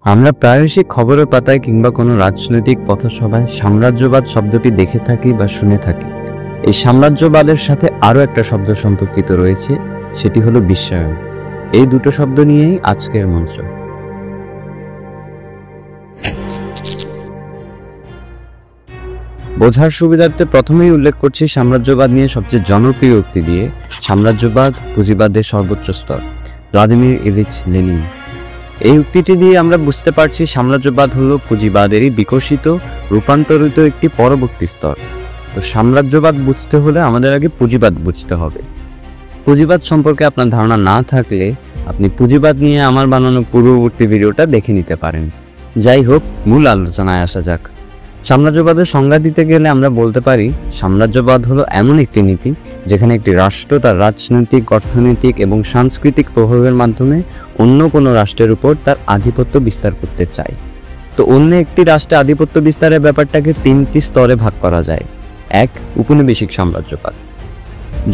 আমরা প্রায়শই খবরের পাতায় কিংবা কোনো রাজনৈতিক পথসভায় সাম্রাজ্যবাদ শব্দটি দেখে থাকি বা শুনে থাকি। এই সাম্রাজ্যবাদের সাথে আরও একটা শব্দ সম্পর্কিত রয়েছে, সেটি হলো বিশ্বায়ন। এই দুটো শব্দ নিয়েই আজকের মঞ্চ। বোঝার সুবিধার্থে প্রথমেই উল্লেখ করছি সাম্রাজ্যবাদ নিয়ে সবচেয়ে জনপ্রিয় উক্তি দিয়ে, সাম্রাজ্যবাদ পুঁজিবাদের সর্বোচ্চ স্তর, ভ্লাদিমির ইলিচ লেনিন। এই উক্তিটি দিয়ে আমরা বুঝতে পারছি সাম্রাজ্যবাদ হলো পুঁজিবাদেরই বিকশিত রূপান্তরিত একটি পরবর্তী স্তর। তো সাম্রাজ্যবাদ বুঝতে হলে আমাদের আগে পুঁজিবাদ বুঝতে হবে। পুঁজিবাদ সম্পর্কে আপনার ধারণা না থাকলে আপনি পুঁজিবাদ নিয়ে আমার বানানো পূর্ববর্তী ভিডিওটা দেখে নিতে পারেন। যাই হোক, মূল আলোচনায় আসা যাক। সাম্রাজ্যবাদের সংজ্ঞা দিতে গেলে আমরা বলতে পারি সাম্রাজ্যবাদ হলো এমন একটি নীতি যেখানে একটি রাষ্ট্র তার রাজনৈতিক, অর্থনৈতিক এবং সাংস্কৃতিক প্রভাবের মাধ্যমে অন্য কোনো রাষ্ট্রের উপর তার আধিপত্য বিস্তার করতে চায়। তো অন্য একটি রাষ্ট্রে আধিপত্য বিস্তারের ব্যাপারটাকে তিনটি স্তরে ভাগ করা যায়। এক, উপনিবেশিক সাম্রাজ্যবাদ।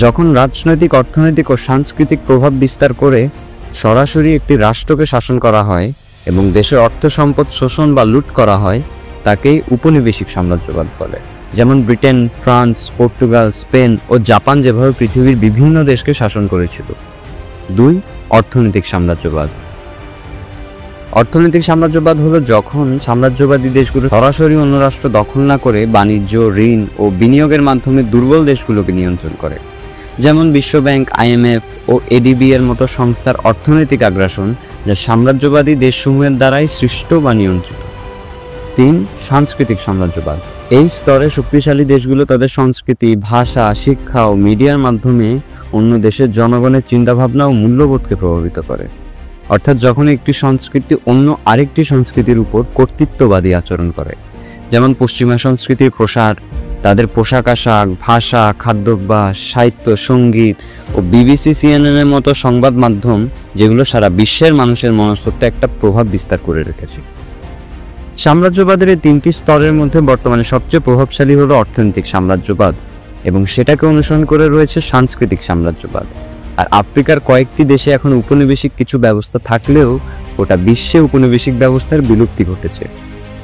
যখন রাজনৈতিক, অর্থনৈতিক ও সাংস্কৃতিক প্রভাব বিস্তার করে সরাসরি একটি রাষ্ট্রকে শাসন করা হয় এবং দেশের অর্থ সম্পদ শোষণ বা লুট করা হয়, তাকেই উপনিবেশিক সাম্রাজ্যবাদ বলে। যেমন ব্রিটেন, ফ্রান্স, পর্তুগাল, স্পেন ও জাপান যেভাবে পৃথিবীর বিভিন্ন দেশকে শাসন করেছিল। দুই, অর্থনৈতিক সাম্রাজ্যবাদ। অর্থনৈতিক সাম্রাজ্যবাদ হলো যখন সাম্রাজ্যবাদী দেশগুলো সরাসরি অন্য রাষ্ট্র দখল না করে বাণিজ্য, ঋণ ও বিনিয়োগের মাধ্যমে দুর্বল দেশগুলোকে নিয়ন্ত্রণ করে। যেমন বিশ্বব্যাংক, IMF ও ADB এর মতো সংস্থার অর্থনৈতিক আগ্রাসন, যা সাম্রাজ্যবাদী দেশসমূহের দ্বারাই সৃষ্ট বা নিয়ন্ত্রিত। তিন, সাংস্কৃতিক সাম্রাজ্যবাদ। এই স্তরে শক্তিশালী দেশগুলো তাদের সংস্কৃতি, ভাষা, শিক্ষা ও মিডিয়ার মাধ্যমে অন্য দেশের জনগণের চিন্তাভাবনা ও মূল্যবোধকে প্রভাবিত করে। অর্থাৎ যখন একটি সংস্কৃতি অন্য আরেকটি সংস্কৃতির উপর কর্তৃত্ববাদী আচরণ করে। যেমন পশ্চিমা সংস্কৃতির প্রসার, তাদের পোশাক আশাক, ভাষা, খাদ্যাভ্যাস, সাহিত্য, সঙ্গীত ও BBC, CNN এর মতো সংবাদ মাধ্যম, যেগুলো সারা বিশ্বের মানুষের মনস্তত্ত্বে একটা প্রভাব বিস্তার করে রেখেছে। সাম্রাজ্যবাদের এই তিনটি স্তরের মধ্যে বর্তমানে সবচেয়ে প্রভাবশালী হলো অর্থনৈতিক সাম্রাজ্যবাদ, এবং সেটাকে অনুসরণ করে রয়েছে সাংস্কৃতিক সাম্রাজ্যবাদ। আর আফ্রিকার কয়েকটি দেশে এখন উপনিবেশিক কিছু ব্যবস্থা থাকলেও গোটা বিশ্বে উপনিবেশিক ব্যবস্থার বিলুপ্তি ঘটেছে।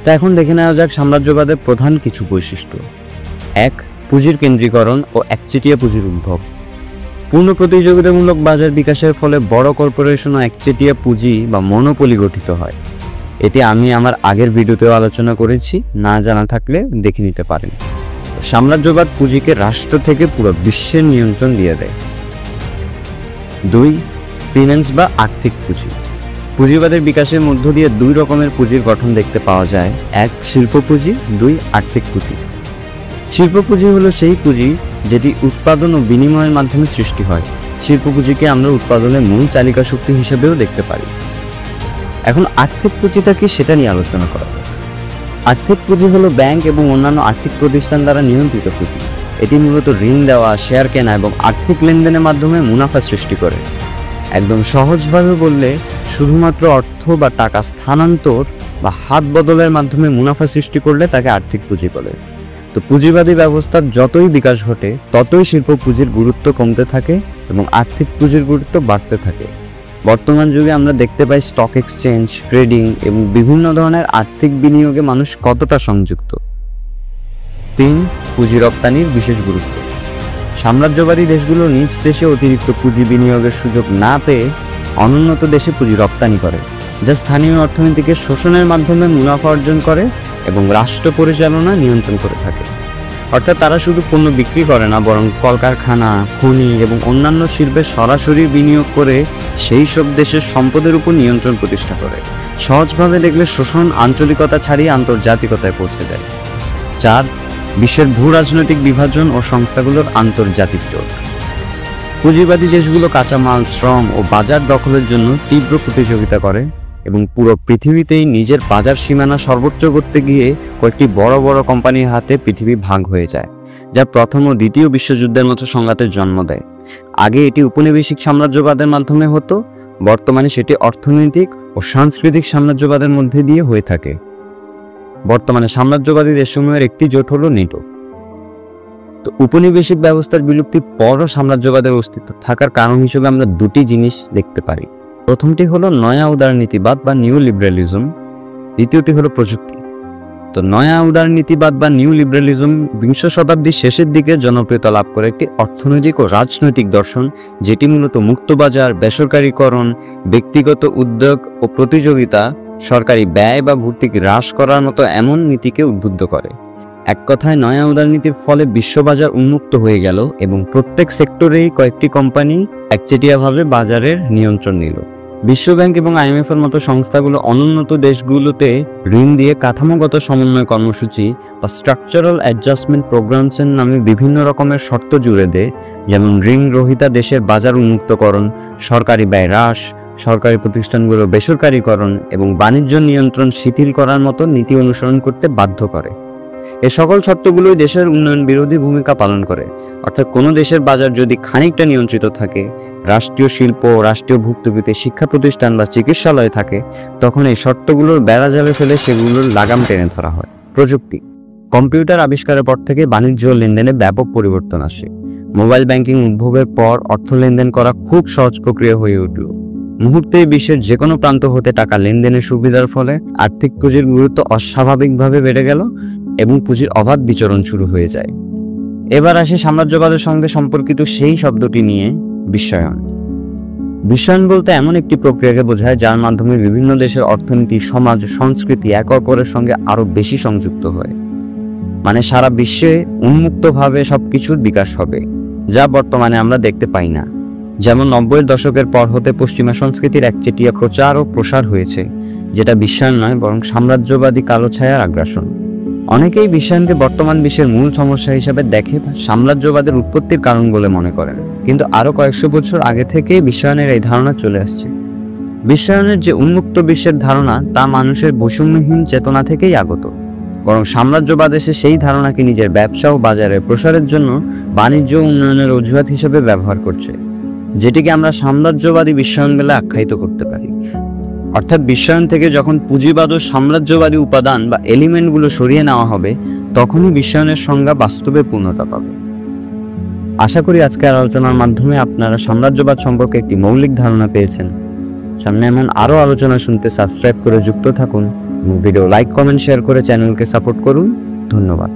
তা এখন দেখে নেওয়া যাক সাম্রাজ্যবাদের প্রধান কিছু বৈশিষ্ট্য। এক, পুঁজির কেন্দ্রীকরণ ও একচেটিয়া পুঁজির উদ্ভব। পূর্ণ প্রতিযোগিতামূলক বাজার বিকাশের ফলে বড় কর্পোরেশন ও একচেটিয়া পুঁজি বা মনোপলি গঠিত হয়। এটি আমি আমার আগের ভিডিওতেও আলোচনা করেছি, না জানা থাকলে দেখে নিতে পারেন। সাম্রাজ্যবাদ পুঁজিকে রাষ্ট্র থেকে পুরো বিশ্বের নিয়ন্ত্রণ দিয়ে দেয়। দুই, ফিন্যান্স বা আর্থিক পুঁজি। পুঁজিবাদের বিকাশের মধ্য দিয়ে দুই রকমের পুঁজির গঠন দেখতে পাওয়া যায়। এক, শিল্প পুঁজি। দুই, আর্থিক পুঁজি। শিল্প পুঁজি হলো সেই পুঁজি যেটি উৎপাদন ও বিনিময়ের মাধ্যমে সৃষ্টি হয়। শিল্প পুঁজিকে আমরা উৎপাদনের মূল চালিকা শক্তি হিসেবেও দেখতে পারি। এখন আর্থিক পুঁজিটা কি সেটা নিয়ে আলোচনা করা যাক। আর্থিক পুঁজি হলো ব্যাংক এবং অন্যান্য আর্থিক প্রতিষ্ঠান দ্বারা নিয়ন্ত্রিত পুঁজি। এটি মূলত ঋণ দেওয়া, শেয়ার কেনা এবং আর্থিক লেনদেনের মাধ্যমে মুনাফা সৃষ্টি করে। একদম সহজভাবে বললে শুধুমাত্র অর্থ বা টাকা স্থানান্তর বা হাত বদলের মাধ্যমে মুনাফা সৃষ্টি করলে তাকে আর্থিক পুঁজি বলে। তো পুঁজিবাদী ব্যবস্থার যতই বিকাশ ঘটে ততই শিল্প পুঁজির গুরুত্ব কমতে থাকে এবং আর্থিক পুঁজির গুরুত্ব বাড়তে থাকে। বর্তমান যুগে আমরা দেখতে পাই স্টক এক্সচেঞ্জ, ট্রেডিং এবং বিভিন্ন ধরনের আর্থিক বিনিয়োগে মানুষ কতটা সংযুক্ত। তিন, পুঁজি রপ্তানির বিশেষ গুরুত্ব। সাম্রাজ্যবাদী দেশগুলো নিজ দেশে অতিরিক্ত পুঁজি বিনিয়োগের সুযোগ না পেয়ে অনুন্নত দেশে পুঁজি রপ্তানি করে, যা স্থানীয় অর্থনীতিকে শোষণের মাধ্যমে মুনাফা অর্জন করে এবং রাষ্ট্র পরিচালনা নিয়ন্ত্রণ করে থাকে। অর্থাৎ তারা শুধু পণ্য বিক্রি করে না, বরং কলকারখানা, খনি এবং অন্যান্য শিল্পে সরাসরি বিনিয়োগ করে সেই সব দেশের সম্পদের উপর নিয়ন্ত্রণ প্রতিষ্ঠা করে। সহজভাবে দেখলে শোষণ আঞ্চলিকতা ছাড়িয়ে আন্তর্জাতিকতায় পৌঁছে যায়। চার, বিশ্বের ভূ রাজনৈতিক বিভাজন ও সংস্থাগুলোর আন্তর্জাতিক জোট। পুঁজিবাদী দেশগুলো কাঁচামাল, শ্রম ও বাজার দখলের জন্য তীব্র প্রতিযোগিতা করে এবং পুরো পৃথিবীতেই নিজের বাজার সীমানা সর্বোচ্চ করতে গিয়ে কয়েকটি বড় বড় কোম্পানির হাতে পৃথিবী ভাগ হয়ে যায়, যা প্রথম ও দ্বিতীয় বিশ্বযুদ্ধের মতো সংঘাতের জন্ম দেয়। আগে এটি উপনিবেশিক সাম্রাজ্যবাদের মাধ্যমে হতো, বর্তমানে সেটি অর্থনৈতিক ও সাংস্কৃতিক সাম্রাজ্যবাদের মধ্যে দিয়ে হয়ে থাকে। বর্তমানে সাম্রাজ্যবাদী দেশসমূহের একটি জোট হলো নেটো। তো উপনিবেশিক ব্যবস্থার বিলুপ্তির পরও সাম্রাজ্যবাদের অস্তিত্ব থাকার কারণ হিসেবে আমরা দুটি জিনিস দেখতে পারি। প্রথমটি হলো নয়া উদারনীতিবাদ বা নিউ লিবারালিজম, দ্বিতীয়টি হলো প্রযুক্তি। তো নয়া উদারনীতিবাদ বা নিউ লিবারালিজম বিংশ শতাব্দীর শেষের দিকে জনপ্রিয়তা লাভ করে একটি অর্থনৈতিক ও রাজনৈতিক দর্শন, যেটি মূলত মুক্তবাজার, বেসরকারীকরণ, ব্যক্তিগত উদ্যোগ ও প্রতিযোগিতা, সরকারি ব্যয় বা ভর্তুকি হ্রাস করার মতো এমন নীতিকে উদ্বুদ্ধ করে। এক কথায় নয়া উদারনীতির ফলে বিশ্ববাজার উন্মুক্ত হয়ে গেল এবং প্রত্যেক সেক্টরেই কয়েকটি কোম্পানি একচেটিয়াভাবে বাজারের নিয়ন্ত্রণ নিল। বিশ্বব্যাংক এবং আইএমএফ এর মতো সংস্থাগুলো অনুন্নত দেশগুলোতে ঋণ দিয়ে কাঠামোগত সমন্বয় কর্মসূচি বা স্ট্রাকচারাল অ্যাডজাস্টমেন্ট প্রোগ্রামস এর নামে বিভিন্ন রকমের শর্ত জুড়ে দেয়, যেমন ঋণ গ্রহীতা দেশের বাজার উন্মুক্তকরণ, সরকারি ব্যয় হ্রাস, সরকারি প্রতিষ্ঠানগুলো বেসরকারীকরণ এবং বাণিজ্য নিয়ন্ত্রণ শিথিল করার মতো নীতি অনুসরণ করতে বাধ্য করে। এই সকল শর্তগুলোই দেশের উন্নয়ন বিরোধী ভূমিকা পালন করে। অর্থাৎ কোনো দেশের বাজার যদি খানিকটা নিয়ন্ত্রিত থাকে, রাষ্ট্রীয় শিল্প, রাষ্ট্রীয় ভুক্তভোগী শিক্ষা প্রতিষ্ঠান বা চিকিৎসালয় থাকে, তখন এই শর্তগুলোর বেড়াজালে ফেলে সেগুলোর লাগাম টেনে ধরা হয়। প্রযুক্তি। কম্পিউটার আবিষ্কারের পর থেকে বাণিজ্য লেনদেনে ব্যাপক পরিবর্তন আসে। মোবাইল ব্যাংকিং উদ্ভবের পর অর্থ লেনদেন করা খুব সহজ প্রক্রিয়া হয়ে উঠল। মুহূর্তে বিশ্বের যে কোনো প্রান্ত হতে টাকা লেনদেনের সুবিধার ফলে আর্থিক পুঁজির গুরুত্ব অস্বাভাবিকভাবে বেড়ে গেল এবং পুঁজির অবাধ বিচরণ শুরু হয়ে যায়। এবার আসে সাম্রাজ্যবাদের সঙ্গে সম্পর্কিত সেই শব্দটি নিয়ে, বিশ্বায়ন। বিশ্বায়ন বলতে এমন একটি প্রক্রিয়াকে বোঝায় যার মাধ্যমে বিভিন্ন দেশের অর্থনীতি, সমাজ, সংস্কৃতি একে অপরের সঙ্গে আরো বেশি সংযুক্ত হয়। মানে সারা বিশ্বে উন্মুক্তভাবে সবকিছুর বিকাশ হবে, যা বর্তমানে আমরা দেখতে পাই না। যেমন 90-এর দশকের পর হতে পশ্চিমা সংস্কৃতির একচেটিয়া প্রচার ও প্রসার হয়েছে, যেটা বিশ্বায়ন নয় বরং সাম্রাজ্যবাদী কালো ছায়ার আগ্রাসন। অনেকেই বিশ্বায়নকে বর্তমান বিশ্বের মূল সমস্যা হিসেবে দেখে সাম্রাজ্যবাদের উৎপত্তির কারণ বলে মনে করেন, কিন্তু আরো কয়েকশো বছর আগে থেকেই বিশ্বায়নের এই ধারণা চলে আসছে। বিশ্বায়নের যে উন্মুক্ত বিশ্বের ধারণা, তা মানুষের বৈষম্যহীন চেতনা থেকেই আগত, বরং সাম্রাজ্যবাদ এসে সেই ধারণাকে নিজের ব্যবসা ও বাজারে প্রসারের জন্য বাণিজ্য উন্নয়নের অজুহাত হিসেবে ব্যবহার করছে, যেটিকে আমরা সাম্রাজ্যবাদী বিশ্বায়ন বলে আখ্যায়িত করতে পারি। অর্থাৎ বিশ্বায়ন থেকে যখন পুঁজিবাদ ও সাম্রাজ্যবাদী উপাদান বা এলিমেন্টগুলো সরিয়ে নেওয়া হবে, তখনই বিশ্বায়নের সংজ্ঞা বাস্তবে পূর্ণতা পাবে। আশা করি আজকের আলোচনার মাধ্যমে আপনারা সাম্রাজ্যবাদ সম্পর্কে একটি মৌলিক ধারণা পেয়েছেন। সামনে এমন আরও আলোচনা শুনতে সাবস্ক্রাইব করে যুক্ত থাকুন। ভিডিও লাইক, কমেন্ট, শেয়ার করে চ্যানেলকে সাপোর্ট করুন। ধন্যবাদ।